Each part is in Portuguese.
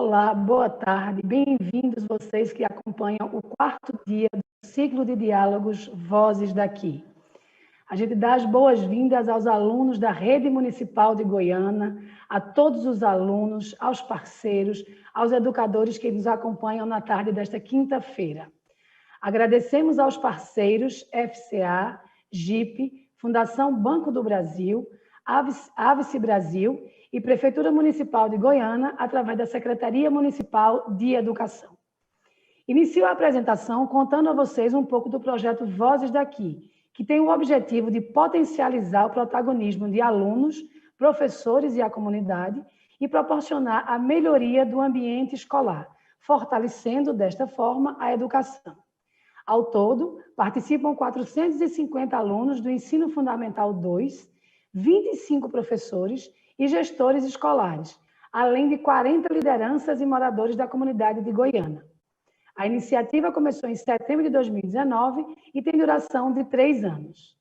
Olá, boa tarde, bem-vindos vocês que acompanham o quarto dia do ciclo de diálogos Vozes daqui. A gente dá as boas-vindas aos alunos da Rede Municipal de Goiânia, a todos os alunos, aos parceiros, aos educadores que nos acompanham na tarde desta quinta-feira. Agradecemos aos parceiros FCA, GIP, Fundação Banco do Brasil, Avice Brasil e Prefeitura Municipal de Goiânia, através da Secretaria Municipal de Educação. Inicio a apresentação contando a vocês um pouco do projeto Vozes daqui, que tem o objetivo de potencializar o protagonismo de alunos, professores e a comunidade e proporcionar a melhoria do ambiente escolar, fortalecendo desta forma a educação. Ao todo, participam 450 alunos do Ensino Fundamental 2, 25 professores e gestores escolares, além de 40 lideranças e moradores da comunidade de Goiânia. A iniciativa começou em setembro de 2019 e tem duração de 3 anos.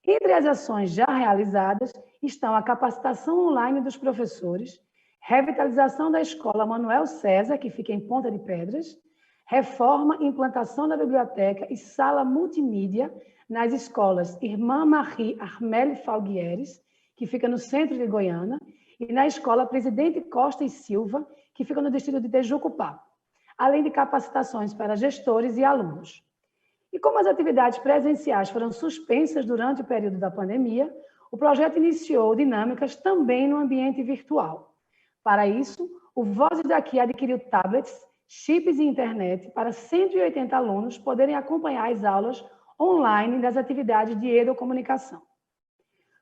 Entre as ações já realizadas estão a capacitação online dos professores, revitalização da Escola Manuel César, que fica em Ponta de Pedras, reforma e implantação da biblioteca e sala multimídia nas escolas Irmã Marie Armelle Falguieres, que fica no centro de Goiânia, e na escola Presidente Costa e Silva, que fica no distrito de Tejucupá, além de capacitações para gestores e alunos. E como as atividades presenciais foram suspensas durante o período da pandemia, o projeto iniciou dinâmicas também no ambiente virtual. Para isso, o Vozes daqui adquiriu tablets, chips e internet para 180 alunos poderem acompanhar as aulas online das atividades de educomunicação.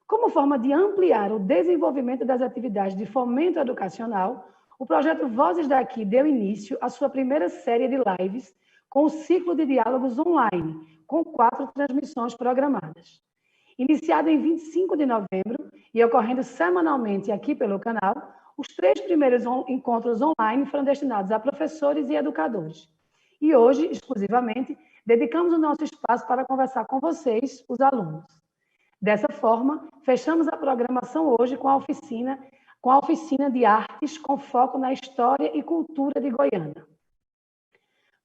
Como forma de ampliar o desenvolvimento das atividades de fomento educacional, o projeto Vozes daqui deu início à sua primeira série de lives com o ciclo de diálogos online, com 4 transmissões programadas. Iniciado em 25 de novembro e ocorrendo semanalmente aqui pelo canal, os 3 primeiros encontros online foram destinados a professores e educadores. E hoje, exclusivamente, dedicamos o nosso espaço para conversar com vocês, os alunos. Dessa forma, fechamos a programação hoje com a oficina de artes com foco na história e cultura de Goiânia.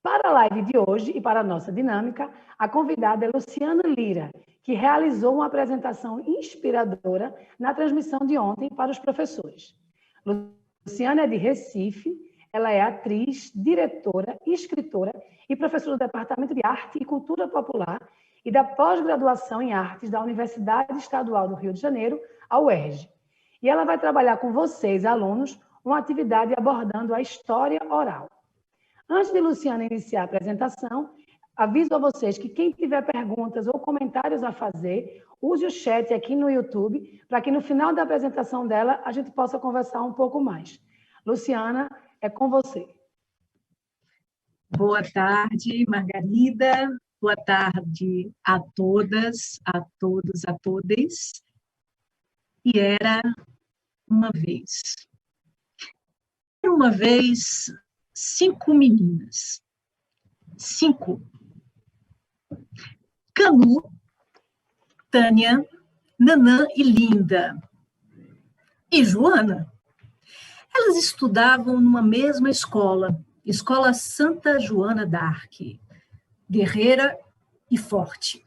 Para a live de hoje e para a nossa dinâmica, a convidada é Luciana Lira, que realizou uma apresentação inspiradora na transmissão de ontem para os professores. Luciana é de Recife, ela é atriz, diretora, escritora e professora do Departamento de Arte e Cultura Popular e da pós-graduação em Artes da Universidade Estadual do Rio de Janeiro, a UERJ. E ela vai trabalhar com vocês, alunos, uma atividade abordando a história oral. Antes de Luciana iniciar a apresentação, aviso a vocês que quem tiver perguntas ou comentários a fazer, use o chat aqui no YouTube, para que no final da apresentação dela a gente possa conversar um pouco mais. Luciana, é com você. Boa tarde, Margarida. Boa tarde a todas, a todos, a todes. E era uma vez 5 meninas. 5. Canu, Tânia, Nanã e Linda. E Joana. Elas estudavam numa mesma escola, Escola Santa Joana d'Arc, guerreira e forte.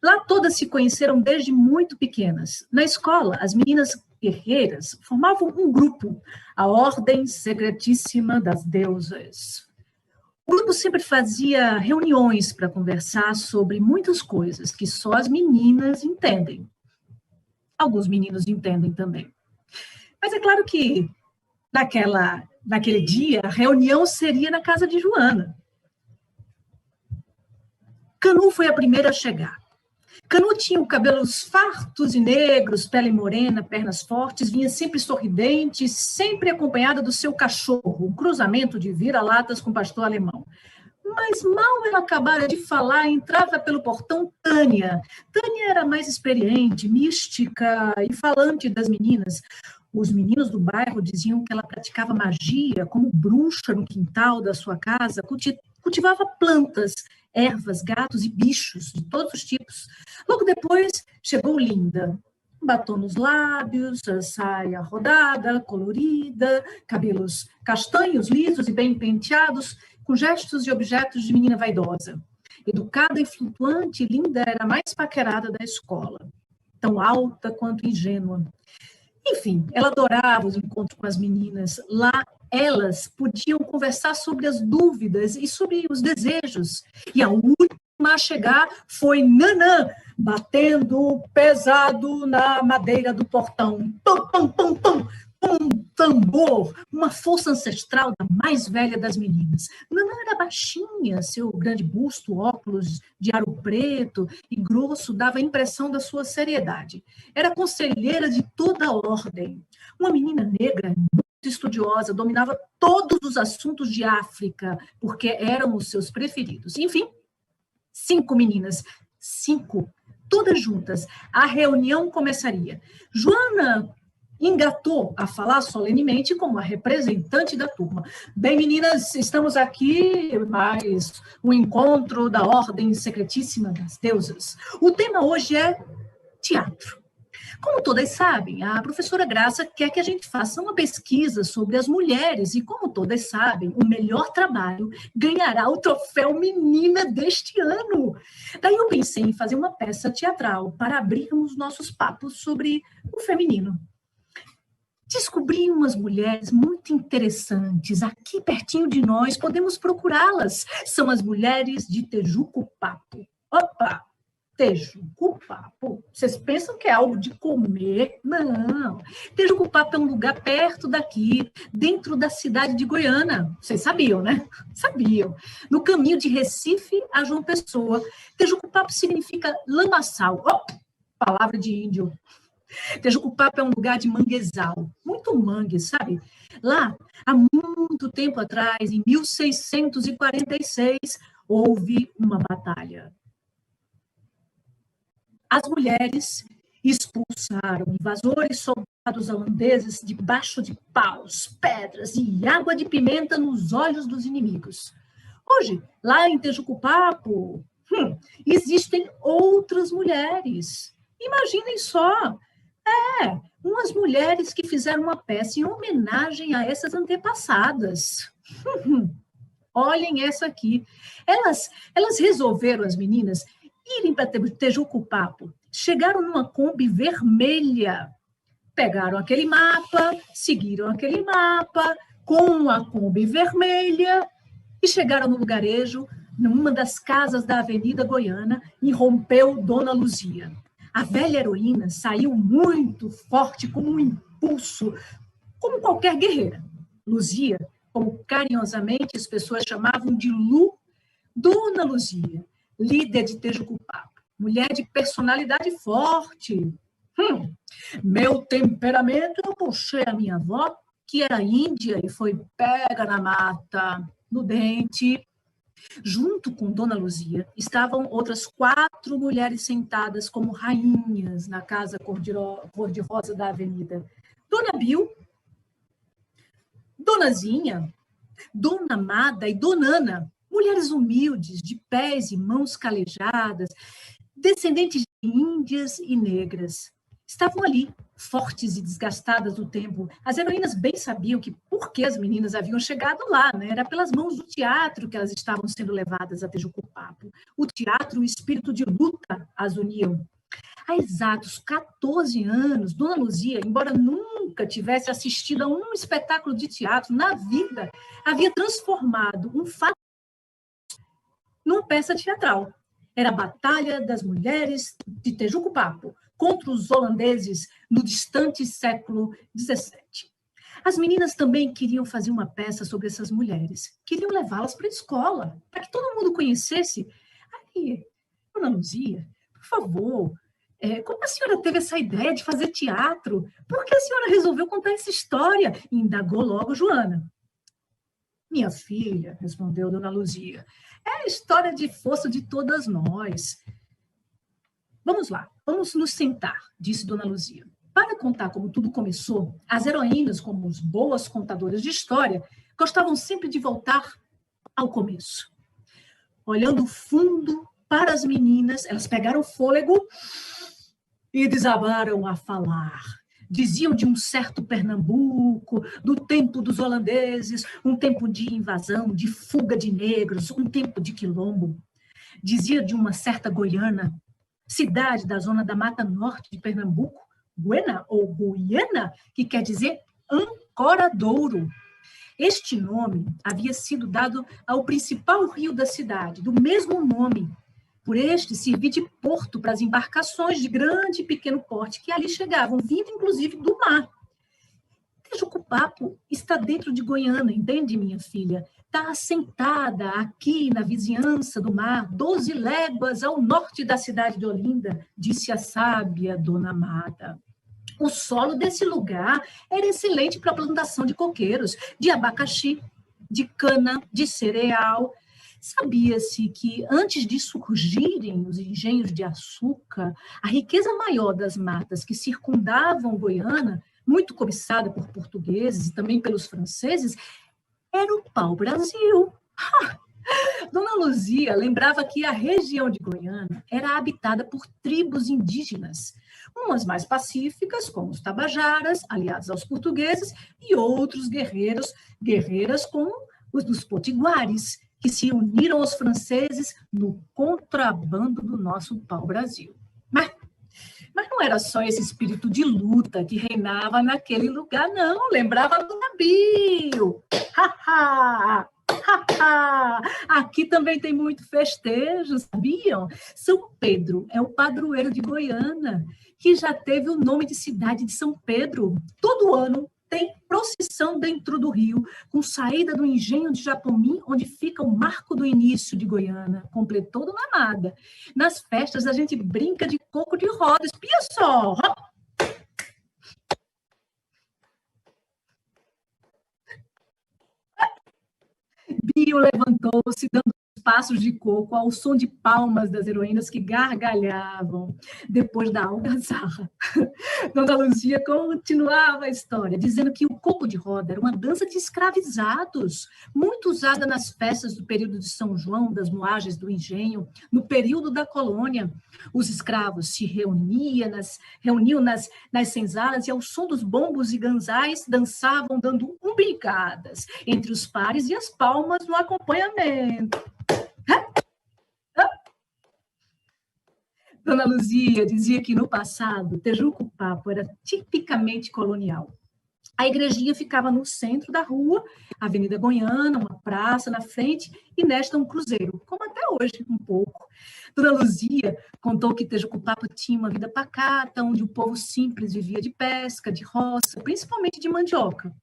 Lá todas se conheceram desde muito pequenas. Na escola, as meninas guerreiras formavam um grupo, a Ordem Secretíssima das Deusas. O grupo sempre fazia reuniões para conversar sobre muitas coisas que só as meninas entendem. Alguns meninos entendem também. Mas é claro que naquele dia, a reunião seria na casa de Joana. Canu foi a primeira a chegar. Canu tinha cabelos fartos e negros, pele morena, pernas fortes, vinha sempre sorridente, sempre acompanhada do seu cachorro, um cruzamento de vira-latas com pastor alemão. Mas mal ela acabara de falar, entrava pelo portão Tânia. Tânia era mais experiente, mística e falante das meninas. Os meninos do bairro diziam que ela praticava magia como bruxa no quintal da sua casa, cultivava plantas, ervas, gatos e bichos de todos os tipos. Logo depois chegou Linda, Batom nos lábios, a saia rodada, colorida, cabelos castanhos, lisos e bem penteados, com gestos e objetos de menina vaidosa. Educada e flutuante, Linda era a mais paquerada da escola, tão alta quanto ingênua. Enfim, ela adorava os encontros com as meninas. Lá, elas podiam conversar sobre as dúvidas e sobre os desejos. E a última a chegar foi Nanã, batendo pesado na madeira do portão. Tum, tum, tum, tum. Um tambor, uma força ancestral da mais velha das meninas. Nanã era baixinha, seu grande busto, óculos de aro preto e grosso dava a impressão da sua seriedade. Era conselheira de toda a ordem. Uma menina negra, muito estudiosa, dominava todos os assuntos de África, porque eram os seus preferidos. Enfim, 5 meninas, 5, todas juntas. A reunião começaria. Joana engatou a falar solenemente como a representante da turma. Bem, meninas, estamos aqui mais um encontro da Ordem Secretíssima das Deusas. O tema hoje é teatro. Como todas sabem, a professora Graça quer que a gente faça uma pesquisa sobre as mulheres e, como todas sabem, o melhor trabalho ganhará o troféu Menina deste ano. Daí eu pensei em fazer uma peça teatral para abrirmos nossos papos sobre o feminino. Descobri umas mulheres muito interessantes aqui pertinho de nós, podemos procurá-las. São as mulheres de Tejucupapo. Opa! Tejucupapo? Vocês pensam que é algo de comer? Não. Tejucupapo é um lugar perto daqui, dentro da cidade de Goiânia. Vocês sabiam, né? Sabiam. No caminho de Recife a João Pessoa. Tejucupapo significa lamaçal. Oh, palavra de índio. Tejucupapo é um lugar de manguezal, muito mangue, sabe? Lá, há muito tempo atrás, em 1646, houve uma batalha. As mulheres expulsaram invasores soldados holandeses debaixo de paus, pedras e água de pimenta nos olhos dos inimigos. Hoje, lá em Tejucupapo, existem outras mulheres. Imaginem só, umas mulheres que fizeram uma peça em homenagem a essas antepassadas. Olhem essa aqui. Elas resolveram, as meninas, irem para Tejucupapo. Chegaram numa Kombi vermelha. Pegaram aquele mapa, seguiram aquele mapa, com a Kombi vermelha, e chegaram no lugarejo, numa das casas da Avenida Goiânia, e rompeu Dona Luzia. A velha heroína saiu muito forte, como um impulso, como qualquer guerreira. Luzia, como carinhosamente as pessoas chamavam de Lu, Dona Luzia, líder de Tejucupapo, mulher de personalidade forte. Meu temperamento, eu puxei a minha avó, que era índia e foi pega na mata, no dente. Junto com Dona Luzia, estavam outras 4 mulheres sentadas como rainhas na casa cor-de-rosa da avenida. Dona Bill, Dona Zinha, Dona Amada e Dona Ana, mulheres humildes, de pés e mãos calejadas, descendentes de índias e negras. Estavam ali, fortes e desgastadas do tempo. As heroínas bem sabiam que por que as meninas haviam chegado lá, né? Era pelas mãos do teatro que elas estavam sendo levadas a Tejucupapo. O teatro, o espírito de luta as uniam. Há exatos 14 anos, Dona Luzia, embora nunca tivesse assistido a um espetáculo de teatro na vida, havia transformado um fato numa peça teatral. Era a Batalha das Mulheres de Tejucupapo, contra os holandeses no distante século XVII. As meninas também queriam fazer uma peça sobre essas mulheres, queriam levá-las para a escola, para que todo mundo conhecesse. Aí, Dona Luzia, por favor, como a senhora teve essa ideia de fazer teatro? Por que a senhora resolveu contar essa história? E indagou logo Joana. Minha filha, respondeu Dona Luzia, é a história de força de todas nós. Vamos lá, vamos nos sentar, disse Dona Luzia. Para contar como tudo começou, as heroínas, como as boas contadoras de história, gostavam sempre de voltar ao começo. Olhando fundo para as meninas, elas pegaram fôlego e desabaram a falar. Diziam de um certo Pernambuco, do tempo dos holandeses, um tempo de invasão, de fuga de negros, um tempo de quilombo. Dizia de uma certa Goiânia, cidade da zona da Mata Norte de Pernambuco, Guena ou Guiana, que quer dizer Ancoradouro. Este nome havia sido dado ao principal rio da cidade, do mesmo nome. Por este, servia de porto para as embarcações de grande e pequeno porte que ali chegavam, vindo inclusive do mar. Tejucupapo está dentro de Goiânia, entende, minha filha? Está assentada aqui na vizinhança do mar, 12 léguas ao norte da cidade de Olinda, disse a sábia Dona Amada. O solo desse lugar era excelente para a plantação de coqueiros, de abacaxi, de cana, de cereal. Sabia-se que, antes de surgirem os engenhos de açúcar, a riqueza maior das matas que circundavam Goiânia, muito cobiçada por portugueses e também pelos franceses, era o pau-brasil. Dona Luzia lembrava que a região de Goiânia era habitada por tribos indígenas, umas mais pacíficas, como os tabajaras, aliados aos portugueses, e outros guerreiras como os dos potiguares, que se uniram aos franceses no contrabando do nosso pau-brasil. Mas não era só esse espírito de luta que reinava naquele lugar, não. Lembrava do navio. Aqui também tem muito festejo, sabiam? São Pedro é o padroeiro de Goiânia, que já teve o nome de cidade de São Pedro. Todo ano tem procissão dentro do rio, com saída do engenho de Japomim, onde fica o marco do início de Goiânia. Completou Dona Amada. Nas festas a gente brinca de coco de roda, espia só! Bio levantou-se, dando passos de coco ao som de palmas das heroínas que gargalhavam depois da algazarra. Dona Luzia continuava a história, dizendo que o coco de roda era uma dança de escravizados, muito usada nas festas do período de São João, das moagens do engenho, no período da colônia. Os escravos se reuniam nas senzalas e, ao som dos bombos e ganzais, dançavam dando umbilicadas entre os pares e as palmas no acompanhamento. Dona Luzia dizia que, no passado, Tejucupapo era tipicamente colonial. A igrejinha ficava no centro da rua, Avenida Goiânia, uma praça na frente, e nesta um cruzeiro, como até hoje, um pouco. Dona Luzia contou que Tejucupapo tinha uma vida pacata, onde o povo simples vivia de pesca, de roça, principalmente de mandioca.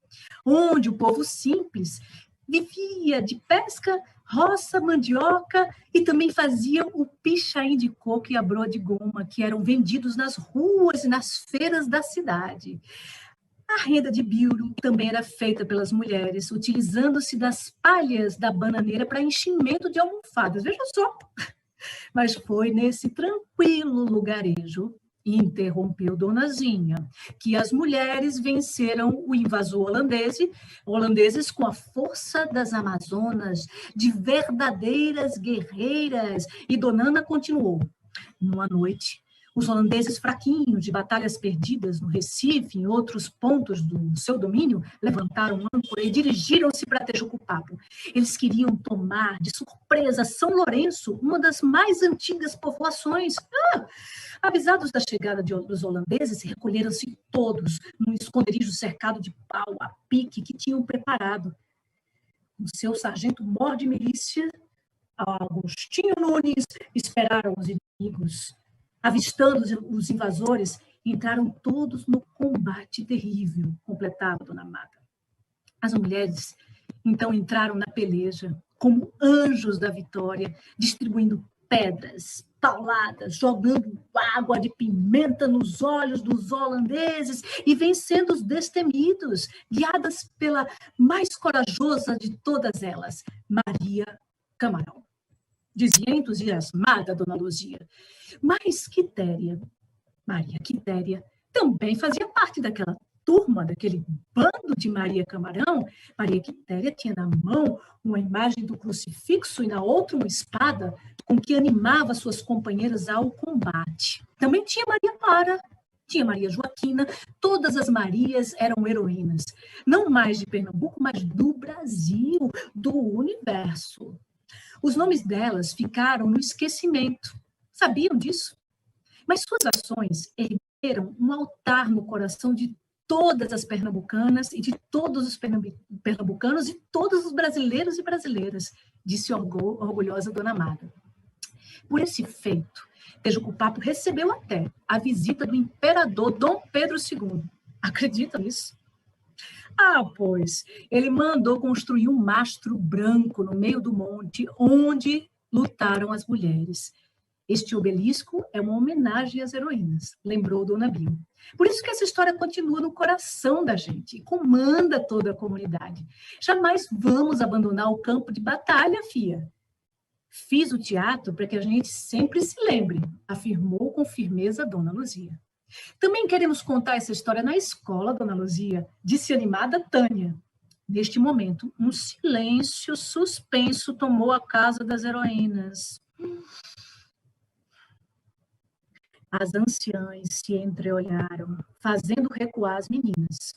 Onde o povo simples vivia de pesca, roça, mandioca e também fazia o pichain de coco e a broa de goma, que eram vendidos nas ruas e nas feiras da cidade. A renda de biuro também era feita pelas mulheres, utilizando-se das palhas da bananeira para enchimento de almofadas. Veja só! Mas foi nesse tranquilo lugarejo, interrompeu Dona Zinha, que as mulheres venceram o invasor holandeses com a força das amazonas, de verdadeiras guerreiras. E Dona Ana continuou. Numa noite, os holandeses fraquinhos, de batalhas perdidas no Recife e em outros pontos do seu domínio, levantaram âncora e dirigiram-se para Tejucupapo. Eles queriam tomar de surpresa São Lourenço, uma das mais antigas povoações. Avisados da chegada dos holandeses, recolheram-se todos num esconderijo cercado de pau a pique que tinham preparado. O seu sargento-mor de milícia, Agostinho Nunes, esperaram os inimigos. Avistando os invasores, entraram todos no combate terrível, completava Dona Amada. As mulheres, então, entraram na peleja como anjos da vitória, distribuindo pedras, pauladas, jogando água de pimenta nos olhos dos holandeses e vencendo os destemidos, guiadas pela mais corajosa de todas elas, Maria Camarão. Dizia entusiasmada Dona Luzia. Mas Quitéria, Maria Quitéria, também fazia parte daquela turma, daquele bando de Maria Camarão, Maria Quitéria tinha na mão uma imagem do crucifixo e na outra uma espada com que animava suas companheiras ao combate. Também tinha Maria Clara, tinha Maria Joaquina, todas as Marias eram heroínas, não mais de Pernambuco, mas do Brasil, do universo. Os nomes delas ficaram no esquecimento. Sabiam disso? Mas suas ações ergueram um altar no coração de todas as pernambucanas e de todos os pernambucanos e todos os brasileiros e brasileiras, disse orgulhosa Dona Amada. Por esse feito, Tejucupapo recebeu até a visita do imperador Dom Pedro II. Acredita nisso? Ah, pois, ele mandou construir um mastro branco no meio do monte onde lutaram as mulheres. Este obelisco é uma homenagem às heroínas, lembrou Dona Bio. Por isso que essa história continua no coração da gente e comanda toda a comunidade. Jamais vamos abandonar o campo de batalha, fia. Fiz o teatro para que a gente sempre se lembre, afirmou com firmeza Dona Luzia. Também queremos contar essa história na escola, Dona Luzia, disse animada Tânia. Neste momento, um silêncio suspenso tomou a casa das heroínas. As anciãs se entreolharam, fazendo recuar as meninas.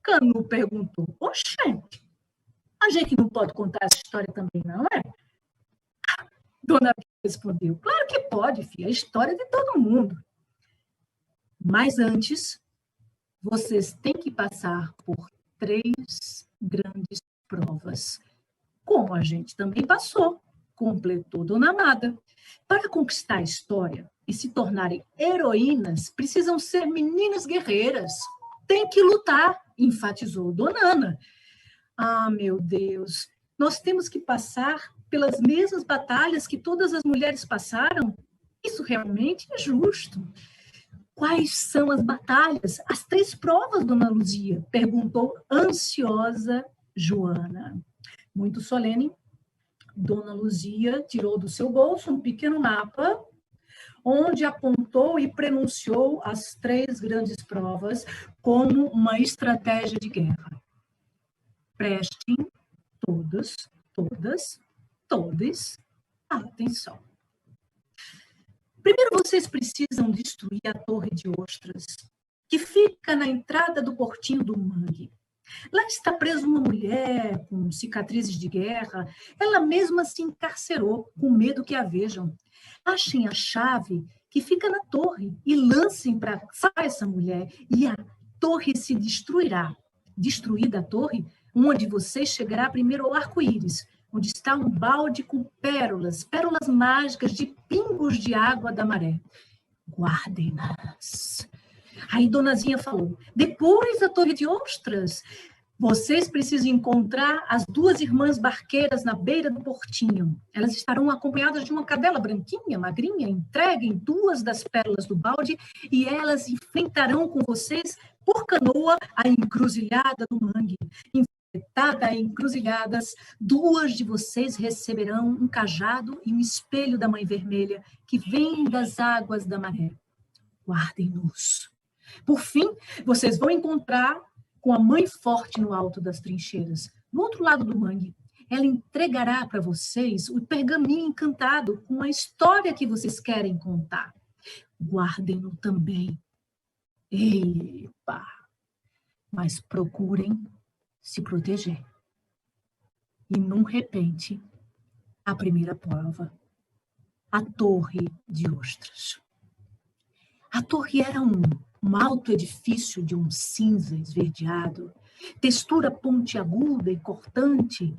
Canu perguntou, oxente, a gente não pode contar essa história também, não é? Dona Bia respondeu, claro que pode, filha, a história de todo mundo. Mas antes, vocês têm que passar por 3 grandes provas. Como a gente também passou, completou Dona Amada. Para conquistar a história e se tornarem heroínas, precisam ser meninas guerreiras. Tem que lutar, enfatizou Dona Ana. Ah, meu Deus, nós temos que passar pelas mesmas batalhas que todas as mulheres passaram? Isso realmente é justo. Quais são as batalhas? As 3 provas, Dona Luzia? Perguntou ansiosa Joana. Muito solene, Dona Luzia tirou do seu bolso um pequeno mapa, onde apontou e prenunciou as 3 grandes provas como uma estratégia de guerra. Prestem todas atenção. Primeiro, vocês precisam destruir a Torre de Ostras, que fica na entrada do portinho do mangue. Lá está presa uma mulher com cicatrizes de guerra. Ela mesma se encarcerou, com medo que a vejam. Achem a chave que fica na torre e lancem para essa mulher e a torre se destruirá. Destruída a torre, uma de vocês chegará primeiro ao arco-íris, onde está um balde com pérolas mágicas de pingos de água da maré. Guardem-nas. Aí Donazinha falou, depois da Torre de Ostras, vocês precisam encontrar as 2 irmãs barqueiras na beira do portinho. Elas estarão acompanhadas de uma cadela branquinha, magrinha. Entreguem 2 das pérolas do balde e elas enfrentarão com vocês por canoa a encruzilhada do mangue. Enfrentada em encruzilhadas, 2 de vocês receberão um cajado e um espelho da Mãe Vermelha que vem das águas da maré. Guardem-nos. Por fim, vocês vão encontrar com a Mãe Forte no alto das trincheiras. Do outro lado do mangue, ela entregará para vocês o pergaminho encantado com a história que vocês querem contar. Guardem-no também. Epa! Mas procurem se proteger. E, num repente, a primeira prova. A Torre de Ostras. A torre era um alto edifício de um cinza esverdeado, textura pontiaguda e cortante.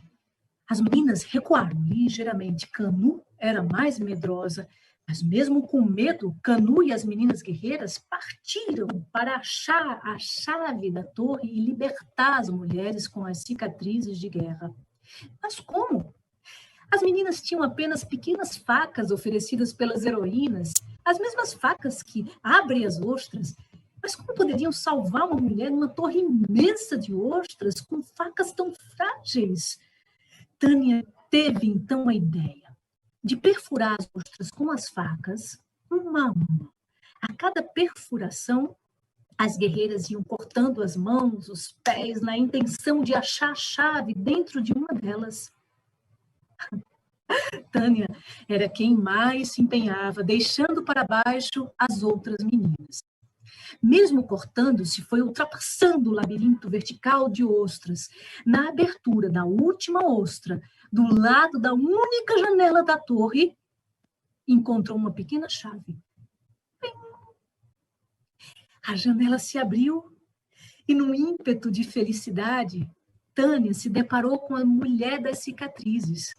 As meninas recuaram ligeiramente. Canu era mais medrosa, mas mesmo com medo, Canu e as meninas guerreiras partiram para achar a chave da torre e libertar as mulheres com as cicatrizes de guerra. Mas como? As meninas tinham apenas pequenas facas oferecidas pelas heroínas, as mesmas facas que abrem as ostras. Mas como poderiam salvar uma mulher numa torre imensa de ostras com facas tão frágeis? Tânia teve então a ideia de perfurar as ostras com as facas, uma a uma. A cada perfuração, As guerreiras iam cortando as mãos, os pés, na intenção de achar a chave dentro de uma delas. Tânia era quem mais se empenhava, deixando para baixo as outras meninas. Mesmo cortando-se, foi ultrapassando o labirinto vertical de ostras. Na abertura da última ostra, do lado da única janela da torre, encontrou uma pequena chave. A janela se abriu e, num ímpeto de felicidade, Tânia se deparou com a mulher das cicatrizes.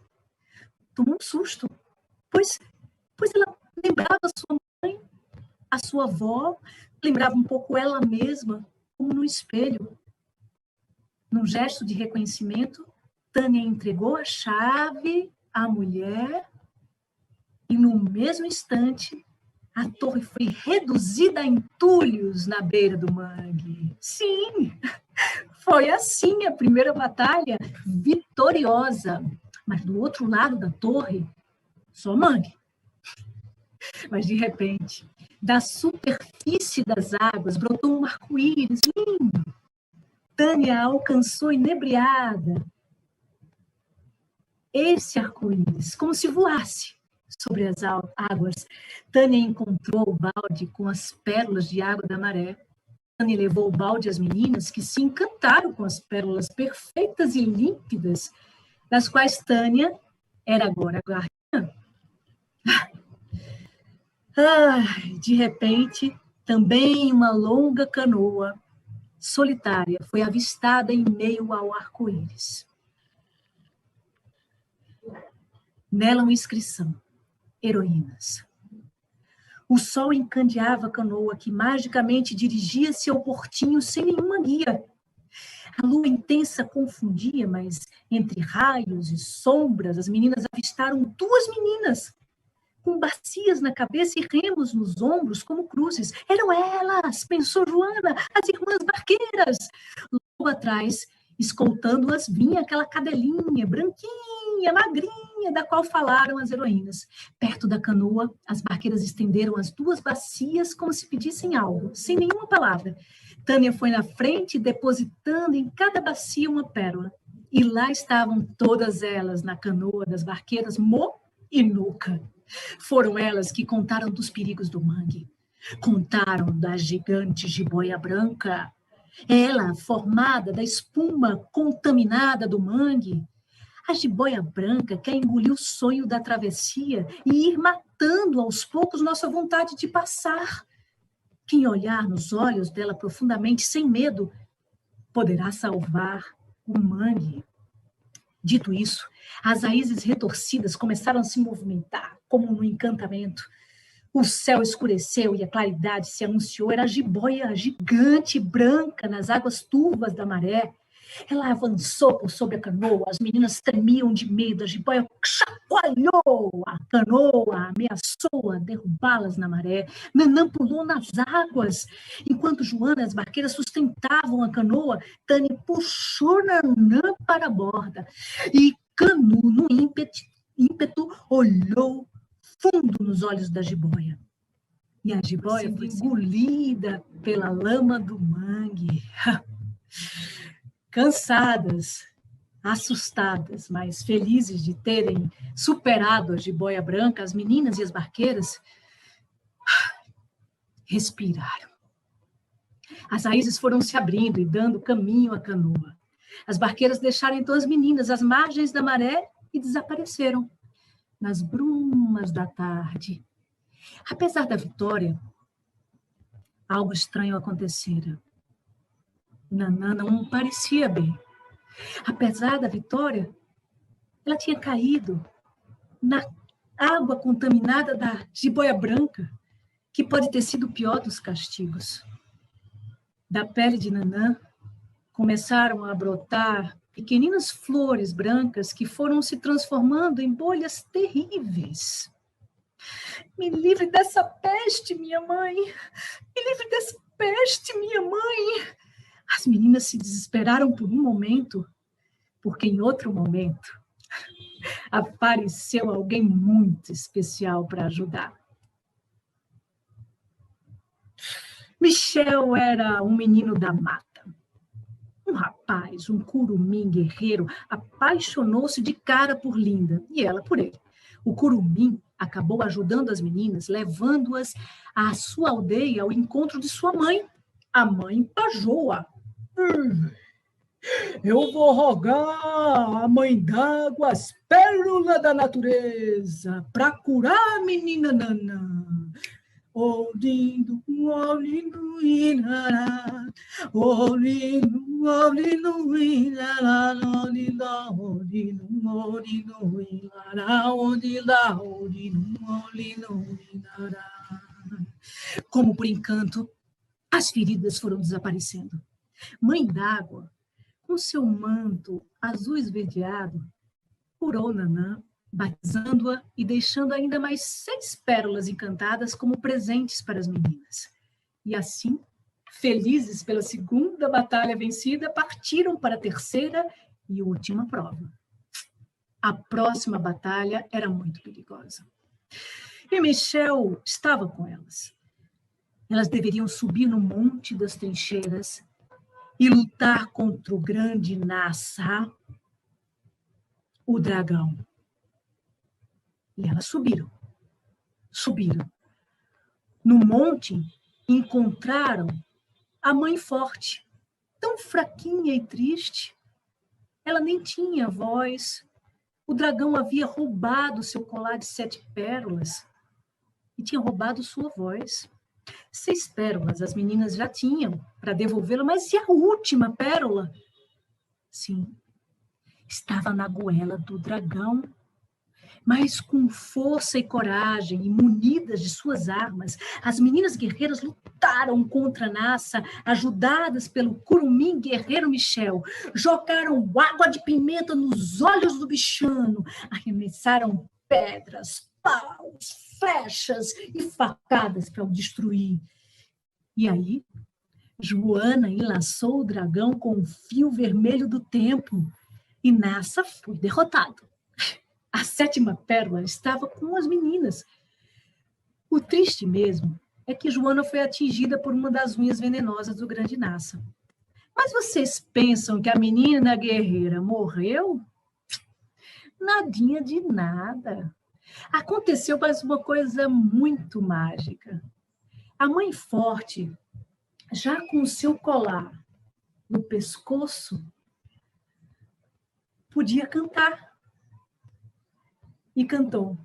Tomou um susto, pois ela lembrava a sua mãe, a sua avó, lembrava um pouco ela mesma, como no espelho. Num gesto de reconhecimento, Tânia entregou a chave à mulher e, no mesmo instante, a torre foi reduzida a entulhos na beira do mangue. Sim, foi assim a primeira batalha vitoriosa. Mas do outro lado da torre, só mangue. Mas, de repente, da superfície das águas brotou um arco-íris lindo. Tânia alcançou inebriada esse arco-íris, como se voasse sobre as águas. Tânia encontrou o balde com as pérolas de água da maré. Tânia levou o balde às meninas, que se encantaram com as pérolas perfeitas e límpidas, das quais Tânia era agora a guardiã. De repente, também uma longa canoa solitária foi avistada em meio ao arco-íris. Nela uma inscrição: heroínas. O sol encandeava a canoa, que magicamente dirigia-se ao portinho sem nenhuma guia. A lua intensa confundia, mas entre raios e sombras, as meninas avistaram duas meninas, com bacias na cabeça e remos nos ombros como cruzes. Eram elas, pensou Joana, as irmãs barqueiras. Logo atrás, escoltando-as, vinha aquela cadelinha, branquinha, magrinha, da qual falaram as heroínas. Perto da canoa, as barqueiras estenderam as duas bacias como se pedissem algo, sem nenhuma palavra. Tânia foi na frente, depositando em cada bacia uma pérola. E lá estavam todas elas na canoa das barqueiras Mo e Nuca. Foram elas que contaram dos perigos do mangue. Contaram da gigante jiboia branca, ela formada da espuma contaminada do mangue. A jiboia branca quer engolir o sonho da travessia e ir matando aos poucos nossa vontade de passar. Quem olhar nos olhos dela profundamente, sem medo, poderá salvar o mangue. Dito isso, as raízes retorcidas começaram a se movimentar, como no encantamento. O céu escureceu e a claridade se anunciou. Era a jiboia gigante branca nas águas turvas da maré. Ela avançou por sobre a canoa, as meninas tremiam de medo, a jiboia chacoalhou a canoa, ameaçou a derrubá-las na maré. Nanã pulou nas águas. Enquanto Joana e as barqueiras sustentavam a canoa, Tânia puxou Nanã para a borda. E Canu, no ímpeto, olhou fundo nos olhos da jiboia. E a jiboia foi engolida pela lama do mangue. Cansadas, assustadas, mas felizes de terem superado a jiboia branca, as meninas e as barqueiras respiraram. As raízes foram se abrindo e dando caminho à canoa. As barqueiras deixaram então as meninas às margens da maré e desapareceram nas brumas da tarde. Apesar da vitória, algo estranho acontecera. Nanã não parecia bem. Apesar da vitória, ela tinha caído na água contaminada da jiboia branca, que pode ter sido o pior dos castigos. Da pele de Nanã começaram a brotar pequeninas flores brancas que foram se transformando em bolhas terríveis. Me livre dessa peste, minha mãe! Me livre dessa peste, minha mãe! As meninas se desesperaram por um momento, porque em outro momento apareceu alguém muito especial para ajudar. Michel era um menino da mata. Um rapaz, um curumim guerreiro, apaixonou-se de cara por Linda e ela por ele. O curumim acabou ajudando as meninas, levando-as à sua aldeia ao encontro de sua mãe, a mãe Pajoa. Eu vou rogar a mãe d'água as pérolas da natureza para curar a menina Nanã. Oh, lindo, inará. Oh, lindo, inará. Oh, lindo, inará. Oh, lindo, inará. Como por encanto, as feridas foram desaparecendo. Mãe d'água, com seu manto azul esverdeado, curou Nanã, batizando-a e deixando ainda mais 6 pérolas encantadas como presentes para as meninas. E assim, felizes pela segunda batalha vencida, partiram para a terceira e última prova. A próxima batalha era muito perigosa. E Michel estava com elas. Elas deveriam subir no Monte das Trincheiras e lutar contra o grande Nassa, o dragão. E elas subiram. No monte, encontraram a mãe forte, tão fraquinha e triste. Ela nem tinha voz. O dragão havia roubado seu colar de 7 pérolas e tinha roubado sua voz. 6 pérolas as meninas já tinham para devolvê-la, mas e a última pérola? Sim, estava na goela do dragão. Mas com força e coragem, e munidas de suas armas, as meninas guerreiras lutaram contra Nassa, ajudadas pelo curumim guerreiro Michel. Jogaram água de pimenta nos olhos do bichano, arremessaram pedras, paus, flechas e facadas para o destruir. E aí, Joana enlaçou o dragão com o fio vermelho do tempo, e Nassa foi derrotado. A 7ª pérola estava com as meninas. O triste mesmo é que Joana foi atingida por uma das unhas venenosas do grande Nassa. Mas vocês pensam que a menina guerreira morreu? Nadinha de nada. Aconteceu mais uma coisa muito mágica. A mãe forte, já com o seu colar no pescoço, podia cantar. E cantou.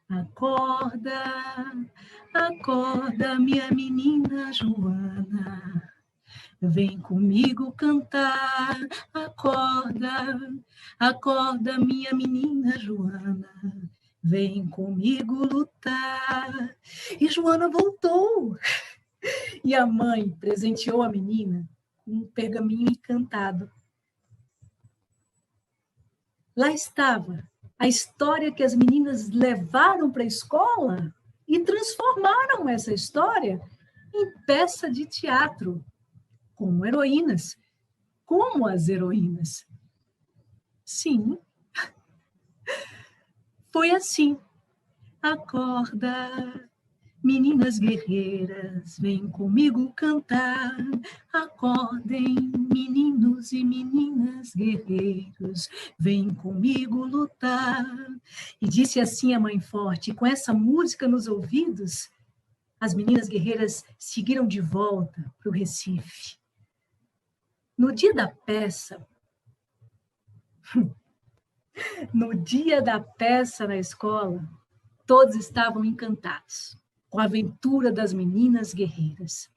Acorda, acorda, minha menina Joana, vem comigo cantar. Acorda, acorda, minha menina Joana, vem comigo lutar. E Joana voltou. E a mãe presenteou a menina com um pergaminho encantado. Lá estava a história que as meninas levaram para a escola e transformaram essa história em peça de teatro, como heroínas, como as heroínas. Sim, foi assim. Acorda, meninas guerreiras, vem comigo cantar. Acordem, meninos e meninas guerreiros, vem comigo lutar. E disse assim a mãe forte, e com essa música nos ouvidos, as meninas guerreiras seguiram de volta para o Recife. No dia da peça, na escola, todos estavam encantados com a aventura das meninas guerreiras.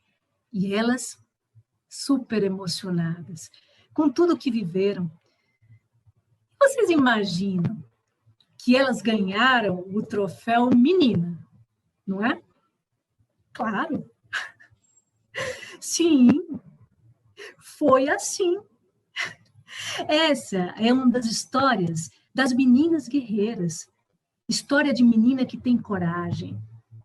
E elas, super emocionadas, com tudo que viveram. Vocês imaginam que elas ganharam o troféu menina, não é? Claro. Sim, foi assim. Essa é uma das histórias das meninas guerreiras. História de menina que tem coragem,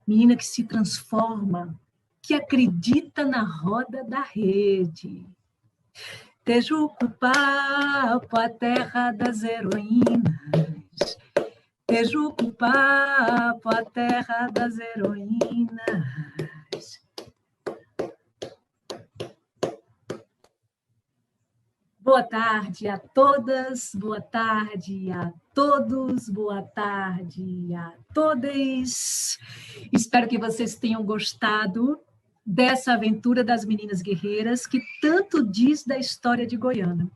menina que se transforma, que acredita na roda da rede. Tejucupapo, a terra das heroínas. Tejucupapo, a terra das heroínas. Boa tarde a todas, boa tarde a todos, boa tarde a todas. Espero que vocês tenham gostado dessa aventura das meninas guerreiras que tanto diz da história de Goiânia.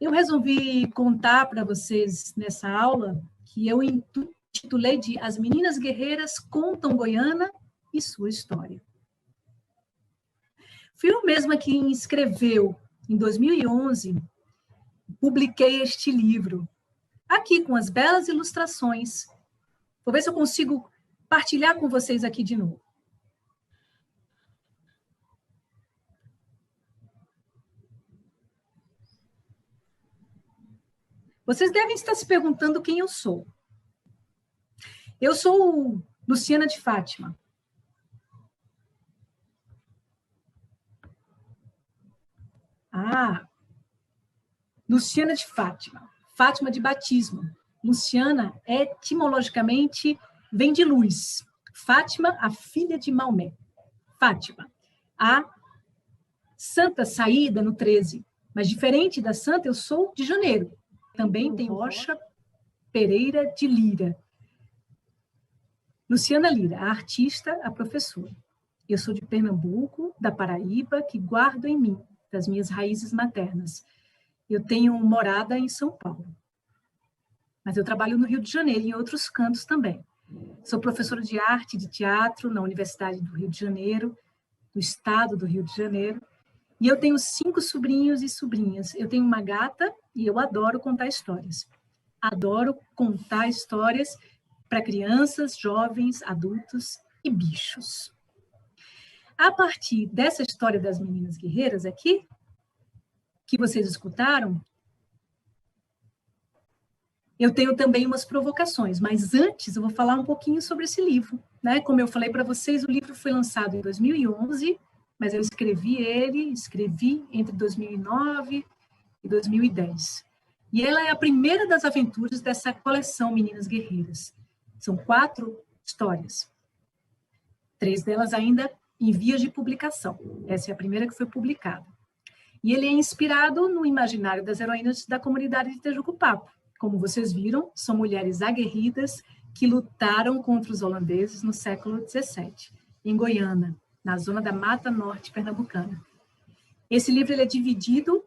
Eu resolvi contar para vocês nessa aula que eu intitulei de As Meninas Guerreiras Contam Goiânia e Sua História. Fui eu mesma quem escreveu, em 2011, publiquei este livro, aqui com as belas ilustrações. Vou ver se eu consigo partilhar com vocês aqui de novo. Vocês devem estar se perguntando quem eu sou. Eu sou Luciana de Fátima. Luciana de Fátima. Fátima de batismo. Luciana, etimologicamente, vem de luz. Fátima, a filha de Maomé. Fátima, a santa saída no 13. Mas diferente da santa, eu sou de Janeiro. Também tem Rocha Pereira de Lira. Luciana Lira, a artista, a professora. Eu sou de Pernambuco, da Paraíba, que guardo em mim, das minhas raízes maternas. Eu tenho morada em São Paulo. Mas eu trabalho no Rio de Janeiro e em outros cantos também. Sou professora de arte e de teatro na Universidade do Rio de Janeiro, do estado do Rio de Janeiro. E eu tenho 5 sobrinhos e sobrinhas. Eu tenho uma gata e eu adoro contar histórias. Adoro contar histórias para crianças, jovens, adultos e bichos. A partir dessa história das meninas guerreiras aqui, que vocês escutaram, eu tenho também umas provocações, mas antes eu vou falar um pouquinho sobre esse livro, né? Como eu falei para vocês, o livro foi lançado em 2011, mas eu escrevi entre 2009 e 2010. E ela é a primeira das aventuras dessa coleção Meninas Guerreiras. São 4 histórias. 3 delas ainda em vias de publicação. Essa é a primeira que foi publicada. E ele é inspirado no imaginário das heroínas da comunidade de Tejucupapo. Como vocês viram, são mulheres aguerridas que lutaram contra os holandeses no século XVII, em Goiânia, na zona da Mata Norte pernambucana. Esse livro ele é dividido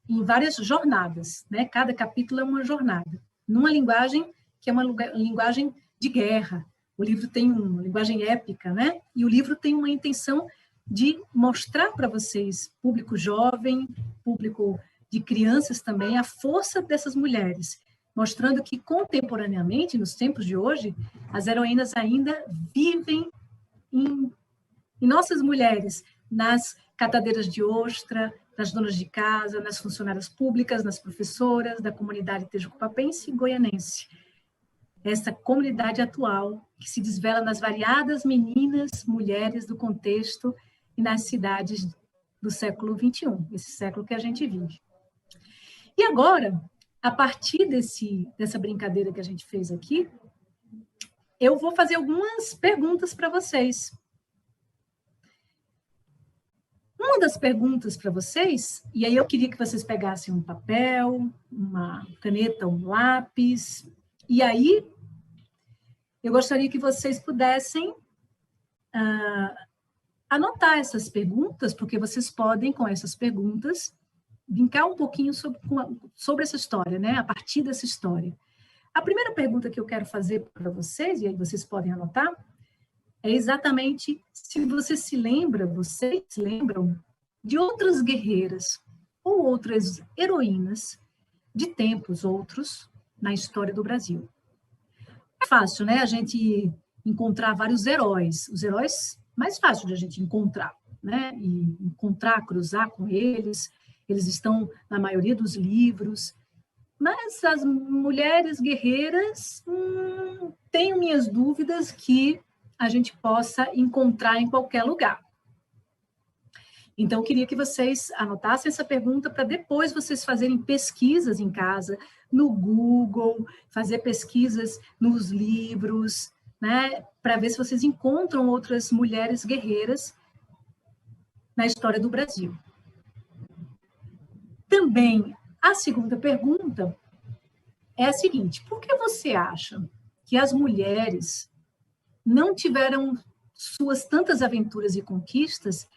em várias jornadas, né? Cada capítulo é uma jornada, numa linguagem que é uma linguagem de guerra. O livro tem uma linguagem épica, né? E o livro tem uma intenção de mostrar para vocês, público jovem, público de crianças também, a força dessas mulheres, mostrando que contemporaneamente, nos tempos de hoje, as heroínas ainda vivem em nossas mulheres, nas catadeiras de ostra, nas donas de casa, nas funcionárias públicas, nas professoras da comunidade tejucupapense e goianense. Essa comunidade atual que se desvela nas variadas meninas, mulheres do contexto e nas cidades do século XXI, esse século que a gente vive. E agora, a partir dessa brincadeira que a gente fez aqui, eu vou fazer algumas perguntas para vocês. Uma das perguntas para vocês, e aí eu queria que vocês pegassem um papel, uma caneta, um lápis, e aí eu gostaria que vocês pudessem anotar essas perguntas, porque vocês podem, com essas perguntas, brincar um pouquinho sobre essa história, né? A partir dessa história. A primeira pergunta que eu quero fazer para vocês, e aí vocês podem anotar, é exatamente se vocês se lembram de outras guerreiras ou outras heroínas de tempos outros na história do Brasil. É fácil, né? A gente encontrar vários heróis. Os heróis mais fácil de a gente encontrar, né? E encontrar, cruzar com eles. Eles estão na maioria dos livros. Mas as mulheres guerreiras, tenho minhas dúvidas que a gente possa encontrar em qualquer lugar. Então, eu queria que vocês anotassem essa pergunta para depois vocês fazerem pesquisas em casa, no Google, fazer pesquisas nos livros, né, para ver se vocês encontram outras mulheres guerreiras na história do Brasil. também, a segunda pergunta é a seguinte: por que você acha que as mulheres não tiveram suas tantas aventuras e conquistas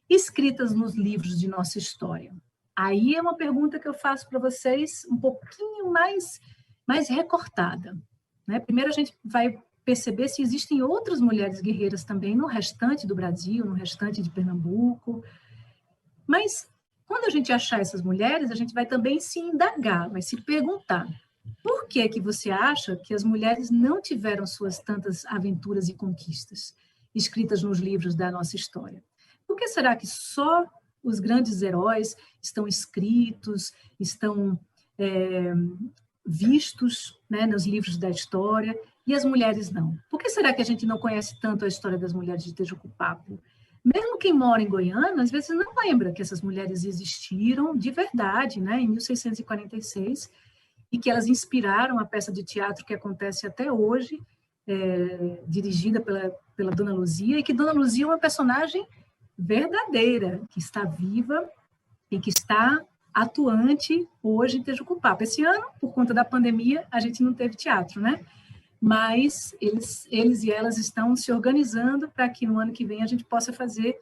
escritas nos livros de nossa história? Aí é uma pergunta que eu faço para vocês um pouquinho mais recortada, né? Primeiro a gente vai perceber se existem outras mulheres guerreiras também no restante do Brasil, no restante de Pernambuco. Mas quando a gente achar essas mulheres, a gente vai também se indagar, vai se perguntar: por que que você acha que as mulheres não tiveram suas tantas aventuras e conquistas escritas nos livros da nossa história? Por que será que só os grandes heróis estão escritos, estão vistos, né, nos livros da história, e as mulheres não? Por que será que a gente não conhece tanto a história das mulheres de Tejucupapo? Mesmo quem mora em Goiânia, às vezes não lembra que essas mulheres existiram de verdade, né, em 1646, e que elas inspiraram a peça de teatro que acontece até hoje, dirigida pela Dona Luzia, e que Dona Luzia é uma personagem verdadeira, que está viva e que está atuante hoje em Tejucupapo. Esse ano, por conta da pandemia, a gente não teve teatro, né? Mas eles e elas estão se organizando para que no ano que vem a gente possa fazer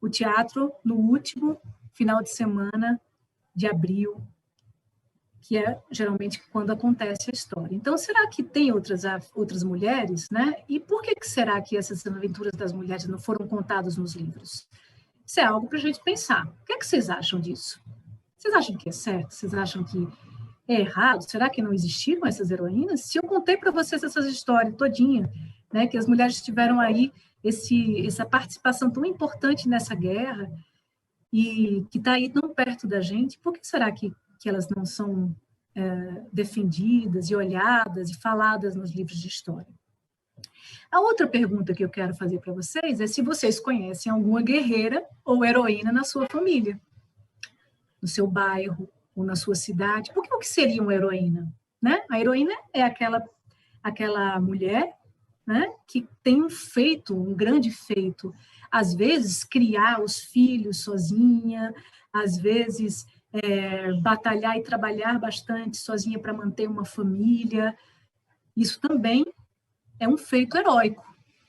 o teatro no último final de semana de abril, que é geralmente quando acontece a história. Então, será que tem outras mulheres, né? E por que será que essas aventuras das mulheres não foram contadas nos livros? Isso é algo para a gente pensar. O que é que vocês acham disso? Vocês acham que é certo? Vocês acham que é errado? Será que não existiram essas heroínas? Se eu contei para vocês essas histórias todinha, né, que as mulheres tiveram aí essa participação tão importante nessa guerra e que está aí tão perto da gente, por que será que elas não são defendidas e olhadas e faladas nos livros de história? A outra pergunta que eu quero fazer para vocês é se vocês conhecem alguma guerreira ou heroína na sua família, no seu bairro ou na sua cidade. Porque o que seria uma heroína? Né? A heroína é aquela mulher, né, que tem um grande feito. Às vezes, criar os filhos sozinha, às vezes, batalhar e trabalhar bastante sozinha para manter uma família. Isso também é um feito heróico,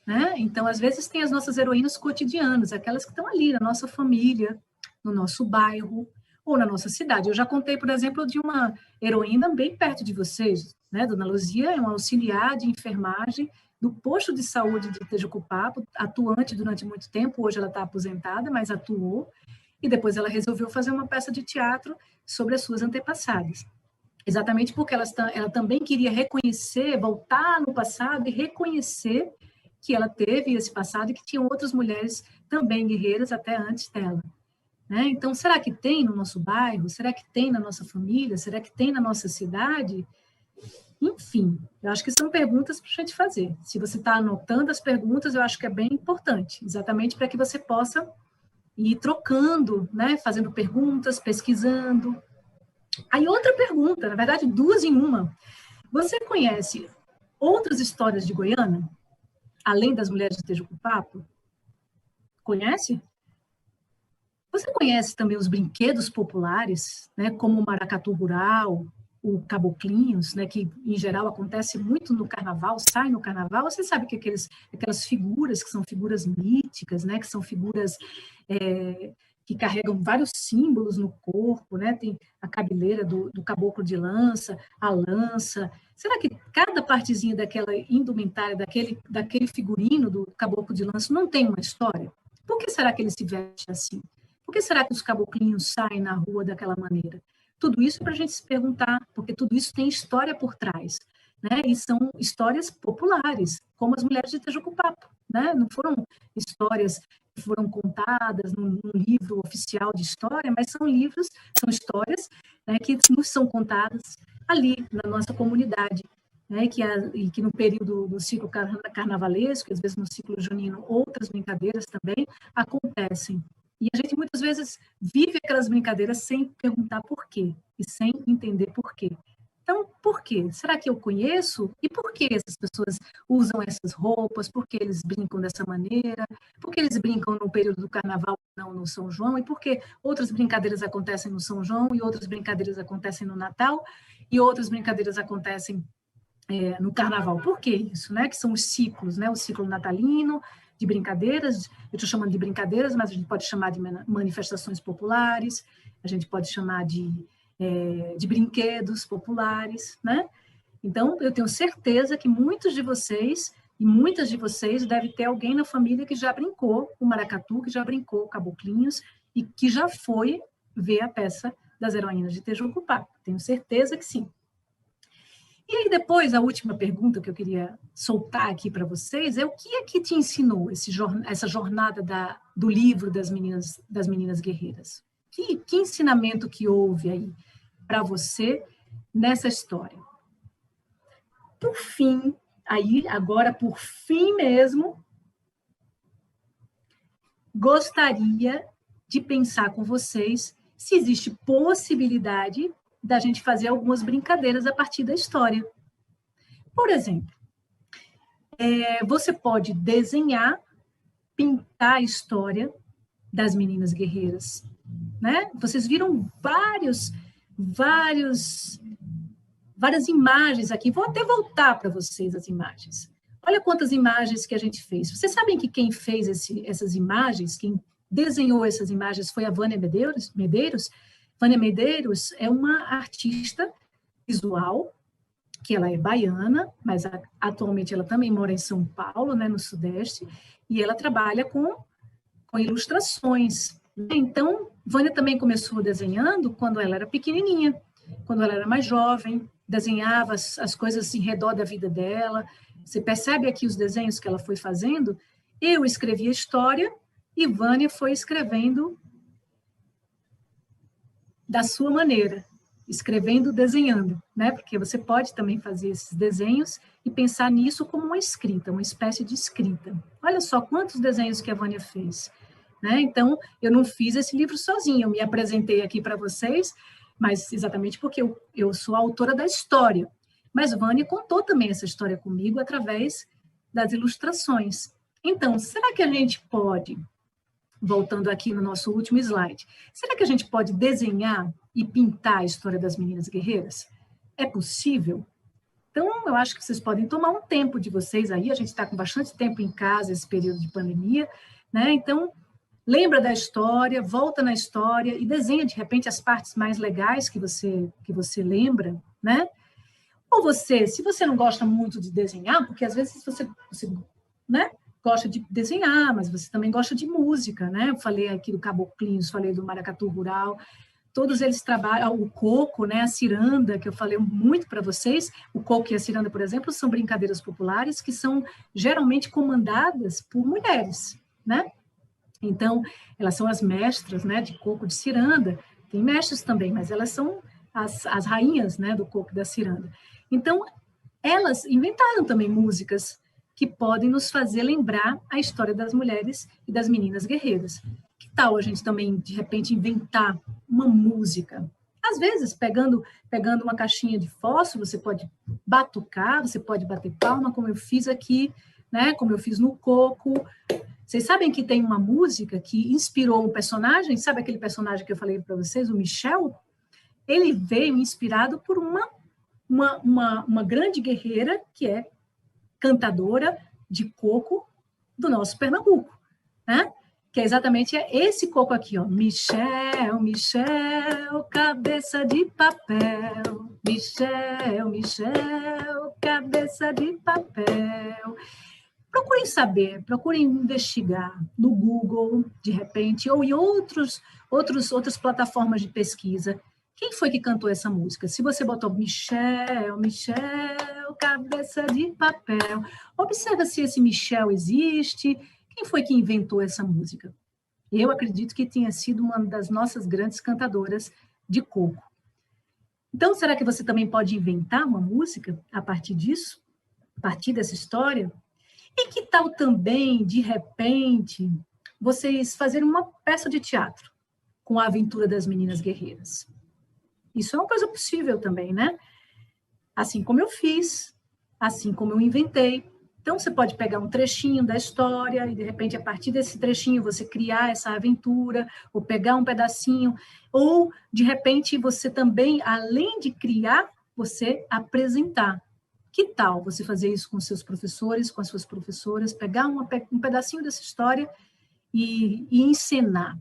né? Então, às vezes, tem as nossas heroínas cotidianas, aquelas que estão ali na nossa família, no nosso bairro ou na nossa cidade. Eu já contei, por exemplo, de uma heroína bem perto de vocês, né? Dona Luzia é uma auxiliar de enfermagem do posto de saúde de Tejucupapo, atuante durante muito tempo. Hoje ela está aposentada, mas atuou, e depois ela resolveu fazer uma peça de teatro sobre as suas antepassadas. Exatamente porque ela também queria reconhecer, voltar no passado e reconhecer que ela teve esse passado e que tinham outras mulheres também guerreiras até antes dela. Né? Então, será que tem no nosso bairro? Será que tem na nossa família? Será que tem na nossa cidade? Enfim, eu acho que são perguntas para a gente fazer. Se você está anotando as perguntas, eu acho que é bem importante, exatamente para que você possa ir trocando, né? Fazendo perguntas, pesquisando. Aí outra pergunta, na verdade, duas em uma. Você conhece outras histórias de Goiânia, além das mulheres de Tejucupapo? Conhece? Você conhece também os brinquedos populares, né, como o maracatu rural, o caboclinhos, né, que em geral acontece muito no carnaval, sai no carnaval? Você sabe que aquelas figuras que são figuras míticas, né, que são figuras que carregam vários símbolos no corpo, né? Tem a cabeleira do caboclo de lança, a lança. Será que cada partezinha daquela indumentária, daquele figurino do caboclo de lança não tem uma história? Por que será que ele se veste assim? Por que será que os caboclinhos saem na rua daquela maneira? Tudo isso é para a gente se perguntar, porque tudo isso tem história por trás, né? E são histórias populares, como as mulheres de Tejucupapo, né? Não foram histórias que foram contadas num livro oficial de história, mas são histórias, né, que nos são contadas ali na nossa comunidade, né? E que no período do ciclo carnavalesco, às vezes no ciclo junino, outras brincadeiras também acontecem. E a gente muitas vezes vive aquelas brincadeiras sem perguntar por quê e sem entender por quê. Então, Por quê? Será que eu conheço? E por que essas pessoas usam essas roupas? Por que eles brincam dessa maneira? Por que eles brincam no período do carnaval, não no São João? E por que outras brincadeiras acontecem no São João e outras brincadeiras acontecem no Natal e outras brincadeiras acontecem no carnaval? Por que isso, né? Que são os ciclos, né? O ciclo natalino de brincadeiras, eu estou chamando de brincadeiras, mas a gente pode chamar de manifestações populares, a gente pode chamar de brinquedos populares, né? Então, eu tenho certeza que muitos de vocês e muitas de vocês devem ter alguém na família que já brincou o maracatu, que já brincou o caboclinhos e que já foi ver a peça das Heroínas de Tejocupá. Tenho certeza que sim. E aí depois, a última pergunta que eu queria soltar aqui para vocês é o que é que te ensinou essa jornada do livro das meninas guerreiras? Que ensinamento que houve aí para você nessa história? Por fim, agora por fim mesmo, gostaria de pensar com vocês se existe possibilidade da gente fazer algumas brincadeiras a partir da história. Por exemplo, você pode desenhar, pintar a história das meninas guerreiras, né? Vocês viram várias imagens aqui. Vou até voltar para vocês as imagens. Olha quantas imagens que a gente fez. Vocês sabem que quem fez essas imagens, quem desenhou essas imagens foi a Vânia Medeiros. Vânia Medeiros é uma artista visual, que ela é baiana, mas atualmente ela também mora em São Paulo, né, no Sudeste, e ela trabalha com ilustrações. Então, Vânia também começou desenhando quando ela era pequenininha, quando ela era mais jovem, desenhava as coisas em redor da vida dela. Você percebe aqui os desenhos que ela foi fazendo? Eu escrevi a história e Vânia foi escrevendo da sua maneira, escrevendo, desenhando, né? Porque você pode também fazer esses desenhos e pensar nisso como uma escrita, uma espécie de escrita. Olha só quantos desenhos que a Vânia fez, né? Então, eu não fiz esse livro sozinha, eu me apresentei aqui para vocês, mas exatamente porque eu sou a autora da história. Mas Vânia contou também essa história comigo através das ilustrações. Então, será que a gente pode, voltando aqui no nosso último slide, será que a gente pode desenhar e pintar a história das meninas guerreiras? É possível? Então, eu acho que vocês podem tomar um tempo de vocês aí, a gente está com bastante tempo em casa, esse período de pandemia, né? Então, lembra da história, volta na história e desenha, de repente, as partes mais legais que você lembra, né? Ou você, se você não gosta muito de desenhar, porque às vezes você né, gosta de desenhar, mas você também gosta de música, né? Eu falei aqui do Caboclinhos, falei do Maracatu Rural, todos eles trabalham, o coco, né, a ciranda, que eu falei muito para vocês, o coco e a ciranda, por exemplo, são brincadeiras populares que são geralmente comandadas por mulheres, né? Então, elas são as mestras, né, de coco, de ciranda, tem mestres também, mas elas são as rainhas, né, do coco e da ciranda. Então, elas inventaram também músicas que podem nos fazer lembrar a história das mulheres e das meninas guerreiras. Que tal a gente também, de repente, inventar uma música? Às vezes, pegando uma caixinha de fósforo, você pode batucar, você pode bater palma, como eu fiz aqui, né? Como eu fiz no coco. Vocês sabem que tem uma música que inspirou um personagem? Sabe aquele personagem que eu falei para vocês, o Michel? Ele veio inspirado por uma grande guerreira que é cantadora de coco do nosso Pernambuco, né? Que é exatamente esse coco aqui, ó. Michel, Michel, cabeça de papel. Michel, Michel, cabeça de papel. Procurem saber, procurem investigar no Google, de repente, ou em outras plataformas de pesquisa. Quem foi que cantou essa música? Se você botou Michel, Michel, cabeça de papel, observa se esse Michel existe. Quem foi que inventou essa música? Eu acredito que tenha sido uma das nossas grandes cantadoras de coco. Então, será que você também pode inventar uma música a partir disso? A partir dessa história? E que tal também, de repente, vocês fazerem uma peça de teatro com a aventura das meninas guerreiras? Isso é uma coisa possível também, né? assim como eu fiz, assim como eu inventei. Então, você pode pegar um trechinho da história e, de repente, a partir desse trechinho, você criar essa aventura, ou pegar um pedacinho, ou, de repente, você também, além de criar, você apresentar. Que tal você fazer isso com seus professores, com as suas professoras, pegar um pedacinho dessa história e encenar?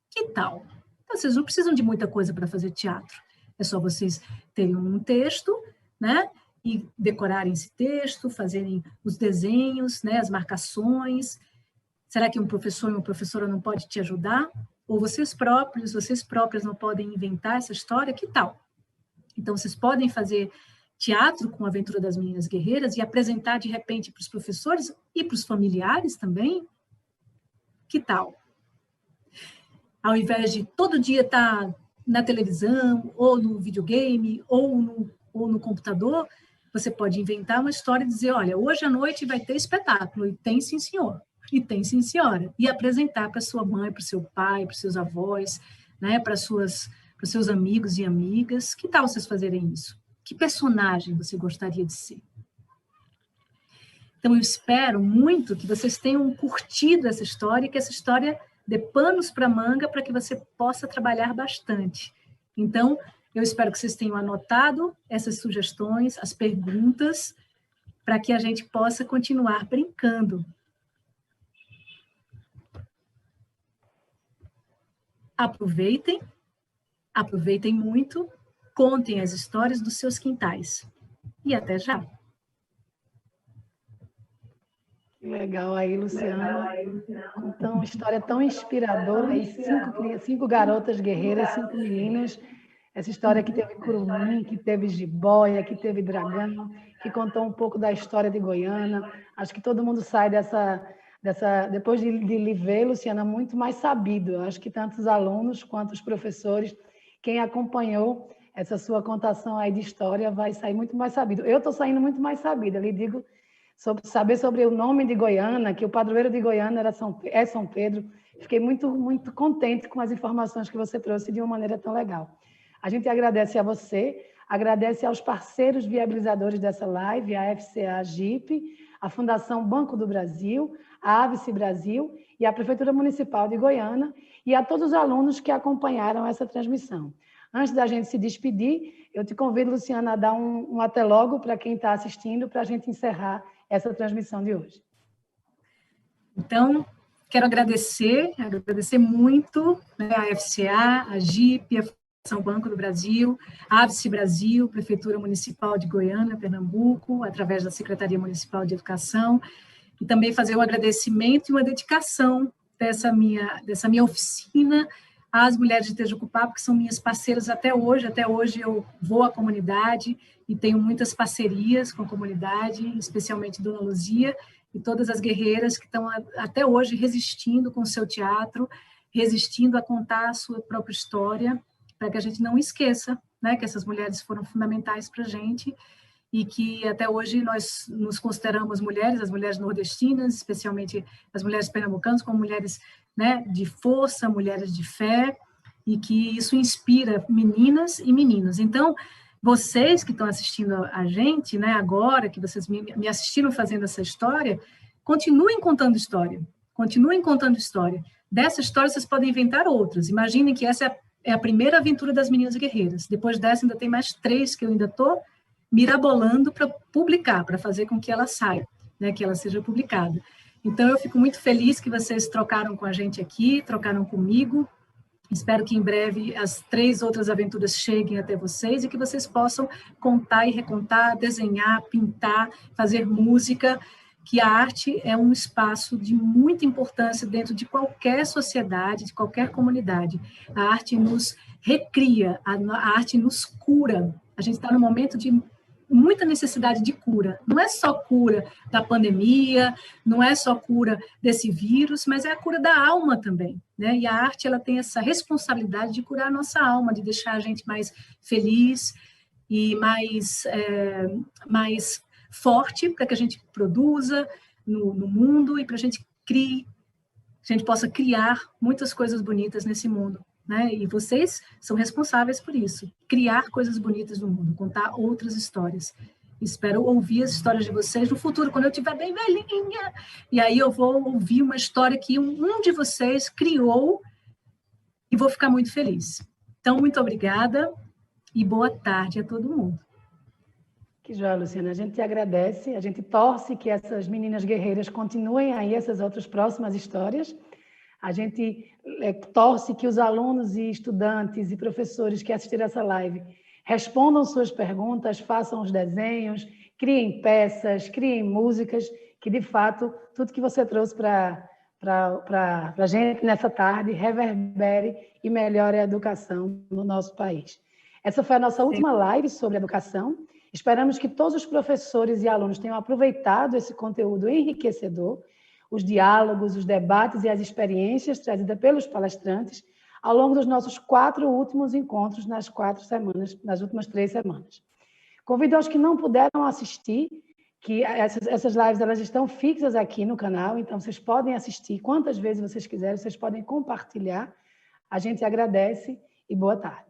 Que tal? Então, vocês não precisam de muita coisa para fazer teatro. É só vocês terem um texto, né? E decorarem esse texto, fazerem os desenhos, né? As marcações. Será que um professor e uma professora não pode te ajudar? Ou vocês próprias não podem inventar essa história? Que tal? Então, vocês podem fazer teatro com a Aventura das Meninas Guerreiras e apresentar, de repente, para os professores e para os familiares também? Que tal? Ao invés de todo dia estar na televisão, ou no videogame, ou no computador, você pode inventar uma história e dizer, olha, hoje à noite vai ter espetáculo, e tem sim, senhor, e tem sim, senhora, e apresentar para sua mãe, para o seu pai, para os seus avós, né, para os seus amigos e amigas. Que tal vocês fazerem isso? Que personagem você gostaria de ser? Então, eu espero muito que vocês tenham curtido essa história e que essa história dê panos para manga para que você possa trabalhar bastante. Então, eu espero que vocês tenham anotado essas sugestões, as perguntas, para que a gente possa continuar brincando. Aproveitem, aproveitem muito, contem as histórias dos seus quintais. E até já! Que legal aí, Luciana. Então, uma história tão inspiradora aí, cinco garotas guerreiras, 5 meninas. Essa história que teve curumim, que teve jiboia, que teve dragão, que contou um pouco da história de Goiânia. Acho que todo mundo sai depois de lhe ver, Luciana, muito mais sabido. Acho que tanto os alunos quanto os professores, quem acompanhou essa sua contação aí de história, vai sair muito mais sabido. Eu estou saindo muito mais sabida. Eu lhe digo saber sobre o nome de Goiânia, que o padroeiro de Goiânia é São Pedro. Fiquei muito, muito contente com as informações que você trouxe de uma maneira tão legal. A gente agradece a você, agradece aos parceiros viabilizadores dessa live, a FCA GIP, a Fundação Banco do Brasil, a Avice Brasil e a Prefeitura Municipal de Goiânia, e a todos os alunos que acompanharam essa transmissão. Antes da gente se despedir, eu te convido, Luciana, a dar um até logo para quem está assistindo, para a gente encerrar essa transmissão de hoje. Então, quero agradecer muito, né, a FCA, a GIP, a Fundação Banco do Brasil, a Avice Brasil, Prefeitura Municipal de Goiânia, Pernambuco, através da Secretaria Municipal de Educação, e também fazer um agradecimento e uma dedicação dessa minha oficina às mulheres de Tejucupá, que são minhas parceiras até hoje. Até hoje eu vou à comunidade e tenho muitas parcerias com a comunidade, especialmente Dona Luzia, e todas as guerreiras que estão até hoje resistindo com o seu teatro, resistindo a contar a sua própria história, para que a gente não esqueça, né, que essas mulheres foram fundamentais para a gente, e que até hoje nós nos consideramos mulheres, as mulheres nordestinas, especialmente as mulheres pernambucanas, como mulheres, né, de força, mulheres de fé, e que isso inspira meninas e meninos. Então, vocês que estão assistindo a gente, né, agora, que vocês me assistiram fazendo essa história, continuem contando história, continuem contando história. Dessa história, vocês podem inventar outras. Imaginem que essa é a primeira aventura das Meninas Guerreiras. Depois dessa, ainda tem mais 3 que eu ainda estou mirabolando para publicar, para fazer com que ela saia, né, que ela seja publicada. Então, eu fico muito feliz que vocês trocaram com a gente aqui, trocaram comigo. Espero que em breve as 3 outras aventuras cheguem até vocês e que vocês possam contar e recontar, desenhar, pintar, fazer música, que a arte é um espaço de muita importância dentro de qualquer sociedade, de qualquer comunidade. A arte nos recria, a arte nos cura. A gente está num momento de muita necessidade de cura. Não é só cura da pandemia, não é só cura desse vírus, mas é a cura da alma também, né? E a arte, ela tem essa responsabilidade de curar a nossa alma, de deixar a gente mais feliz e mais forte, para que a gente produza no mundo e para a gente possa criar muitas coisas bonitas nesse mundo. né? E vocês são responsáveis por isso, criar coisas bonitas no mundo, contar outras histórias. Espero ouvir as histórias de vocês no futuro, quando eu estiver bem velhinha. E aí eu vou ouvir uma história que um de vocês criou e vou ficar muito feliz. Então, muito obrigada e boa tarde a todo mundo. Que joia, Luciana. A gente te agradece, a gente torce que essas meninas guerreiras continuem aí essas outras próximas histórias. A gente torce que os alunos e estudantes e professores que assistiram essa live respondam suas perguntas, façam os desenhos, criem peças, criem músicas, que de fato tudo que você trouxe para a gente nessa tarde reverbere e melhore a educação no nosso país. Essa foi a nossa última live sobre educação. Esperamos que todos os professores e alunos tenham aproveitado esse conteúdo enriquecedor, os diálogos, os debates e as experiências trazidas pelos palestrantes ao longo dos nossos 4 últimos encontros nas últimas 3 semanas. Convido aos que não puderam assistir, que essas lives elas estão fixas aqui no canal, então vocês podem assistir quantas vezes vocês quiserem, vocês podem compartilhar. A gente agradece e boa tarde.